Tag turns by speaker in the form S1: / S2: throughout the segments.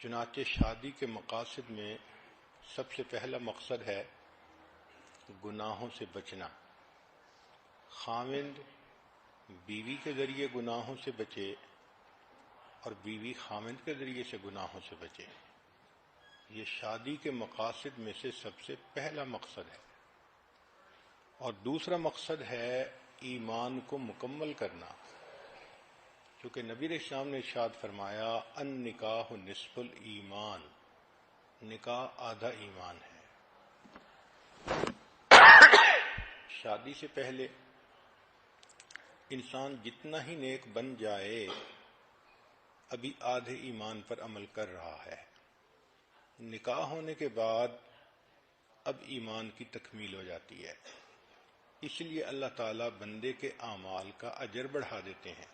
S1: چنانچہ شادی کے مقاصد میں سب سے پہلا مقصد ہے گناہوں سے بچنا۔ خاوند بیوی کے ذریعے گناہوں سے بچے اور بیوی خاوند کے ذریعے سے گناہوں سے بچے، یہ شادی کے مقاصد میں سے سب سے پہلا مقصد ہے۔ اور دوسرا مقصد ہے ایمان کو مکمل کرنا، کیونکہ نبی علیہ السلام نے ارشاد فرمایا النکاح نصف الایمان، نکاح آدھا ایمان ہے۔ شادی سے پہلے انسان جتنا ہی نیک بن جائے ابھی آدھے ایمان پر عمل کر رہا ہے۔ نکاح ہونے کے بعد اب ایمان کی تکمیل ہو جاتی ہے، اس لیے اللہ تعالیٰ بندے کے اعمال کا اجر بڑھا دیتے ہیں۔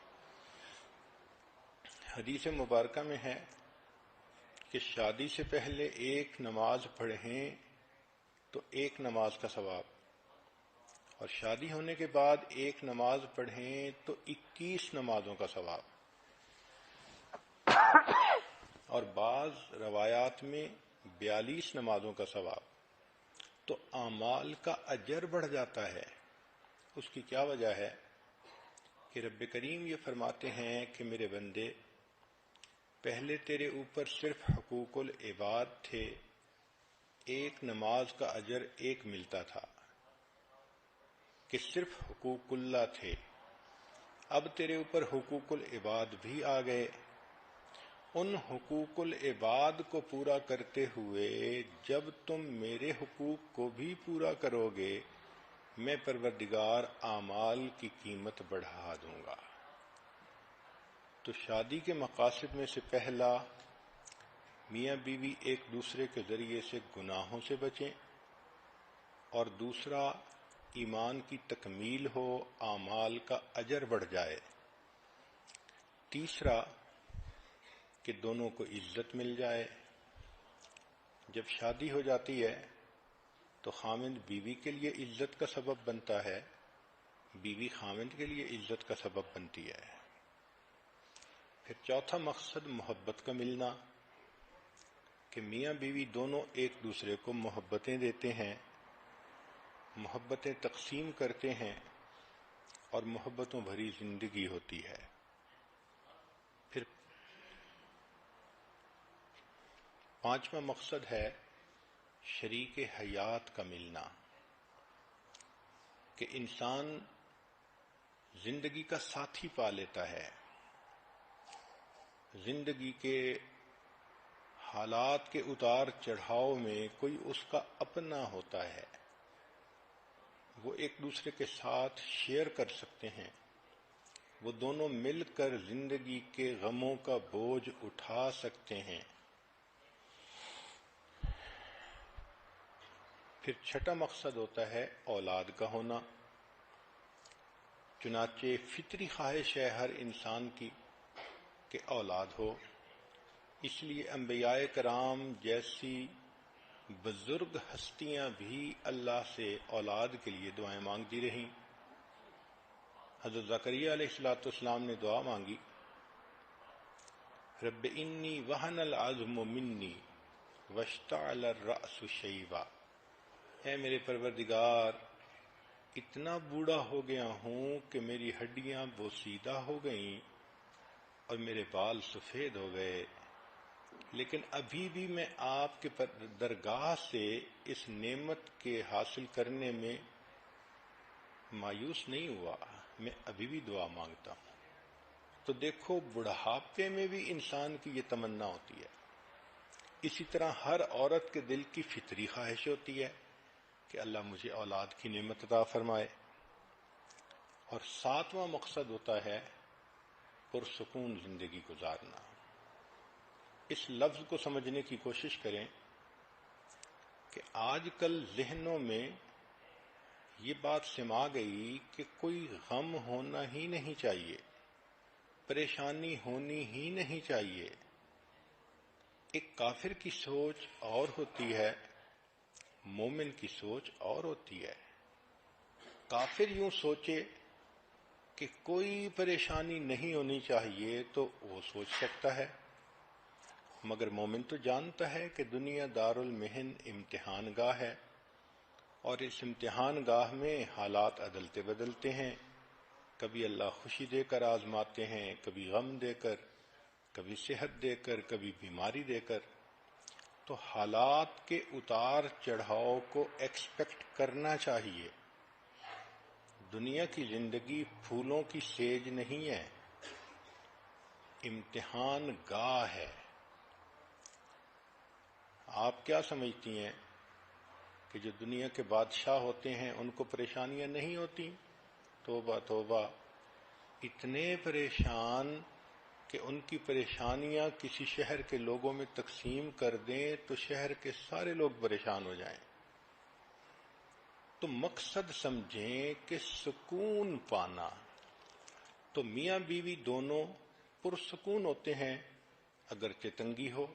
S1: حدیث مبارکہ میں ہے کہ شادی سے پہلے ایک نماز پڑھیں تو ایک نماز کا ثواب، اور شادی ہونے کے بعد ایک نماز پڑھیں تو 21 نمازوں کا ثواب، اور بعض روایات میں 42 نمازوں کا ثواب۔ تو اعمال کا اجر بڑھ جاتا ہے۔ اس کی کیا وجہ ہے کہ رب کریم یہ فرماتے ہیں کہ میرے بندے، پہلے تیرے اوپر صرف حقوق العباد تھے، ایک نماز کا اجر ایک ملتا تھا کہ صرف حقوق اللہ تھے، اب تیرے اوپر حقوق العباد بھی آ گئے۔ ان حقوق العباد کو پورا کرتے ہوئے جب تم میرے حقوق کو بھی پورا کرو گے، میں پروردگار اعمال کی قیمت بڑھا دوں گا۔ تو شادی کے مقاصد میں سے پہلا میاں بیوی ایک دوسرے کے ذریعے سے گناہوں سے بچیں، اور دوسرا ایمان کی تکمیل ہو، اعمال کا اجر بڑھ جائے۔ تیسرا کہ دونوں کو عزت مل جائے۔ جب شادی ہو جاتی ہے تو خاوند بیوی کے لیے عزت کا سبب بنتا ہے، بیوی خاوند کے لیے عزت کا سبب بنتی ہے۔ پھر چوتھا مقصد محبت کا ملنا، کہ میاں بیوی دونوں ایک دوسرے کو محبتیں دیتے ہیں، محبتیں تقسیم کرتے ہیں، اور محبتوں بھری زندگی ہوتی ہے۔ پھر پانچواں مقصد ہے شریک حیات کا ملنا، کہ انسان زندگی کا ساتھی پا لیتا ہے، زندگی کے حالات کے اتار چڑھاؤ میں کوئی اس کا اپنا ہوتا ہے، وہ ایک دوسرے کے ساتھ شیئر کر سکتے ہیں، وہ دونوں مل کر زندگی کے غموں کا بوجھ اٹھا سکتے ہیں۔ پھر چھٹا مقصد ہوتا ہے اولاد کا ہونا، چنانچہ فطری خواہش ہے ہر انسان کی کہ اولاد ہو، اس لیے انبیاء کرام جیسی بزرگ ہستیاں بھی اللہ سے اولاد کے لیے دعائیں مانگتی رہیں۔ حضرت زکریا علیہ السلام نے دعا مانگی، رب انی وہن العظم منی واشتعل الرأس شیبا، اے میرے پروردگار، اتنا بوڑھا ہو گیا ہوں کہ میری ہڈیاں بوسیدہ ہو گئیں اور میرے بال سفید ہو گئے، لیکن ابھی بھی میں آپ کے درگاہ سے اس نعمت کے حاصل کرنے میں مایوس نہیں ہوا، میں ابھی بھی دعا مانگتا ہوں۔ تو دیکھو، بڑھاپے میں بھی انسان کی یہ تمنا ہوتی ہے۔ اسی طرح ہر عورت کے دل کی فطری خواہش ہوتی ہے کہ اللہ مجھے اولاد کی نعمت عطا فرمائے۔ اور ساتواں مقصد ہوتا ہے پرسکون زندگی گزارنا۔ اس لفظ کو سمجھنے کی کوشش کریں کہ آج کل ذہنوں میں یہ بات سما گئی کہ کوئی غم ہونا ہی نہیں چاہیے، پریشانی ہونی ہی نہیں چاہیے۔ ایک کافر کی سوچ اور ہوتی ہے، مومن کی سوچ اور ہوتی ہے۔ کافر یوں سوچے کہ کوئی پریشانی نہیں ہونی چاہیے تو وہ سوچ سکتا ہے، مگر مومن تو جانتا ہے کہ دنیا دار المحن امتحان گاہ ہے، اور اس امتحان گاہ میں حالات عدلتے بدلتے ہیں، کبھی اللہ خوشی دے کر آزماتے ہیں، کبھی غم دے کر، کبھی صحت دے کر، کبھی بیماری دے کر۔ تو حالات کے اتار چڑھاؤ کو ایکسپیکٹ کرنا چاہیے۔ دنیا کی زندگی پھولوں کی سیج نہیں ہے، امتحان گاہ ہے۔ آپ کیا سمجھتی ہیں کہ جو دنیا کے بادشاہ ہوتے ہیں ان کو پریشانیاں نہیں ہوتی؟ توبہ توبہ، اتنے پریشان کہ ان کی پریشانیاں کسی شہر کے لوگوں میں تقسیم کر دیں تو شہر کے سارے لوگ پریشان ہو جائیں۔ تو مقصد سمجھیں کہ سکون پانا، تو میاں بیوی دونوں پرسکون ہوتے ہیں، اگرچہ تنگی ہو،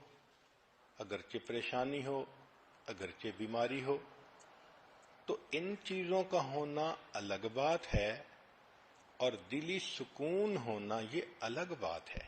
S1: اگرچہ پریشانی ہو، اگرچہ بیماری ہو۔ تو ان چیزوں کا ہونا الگ بات ہے، اور دلی سکون ہونا یہ الگ بات ہے۔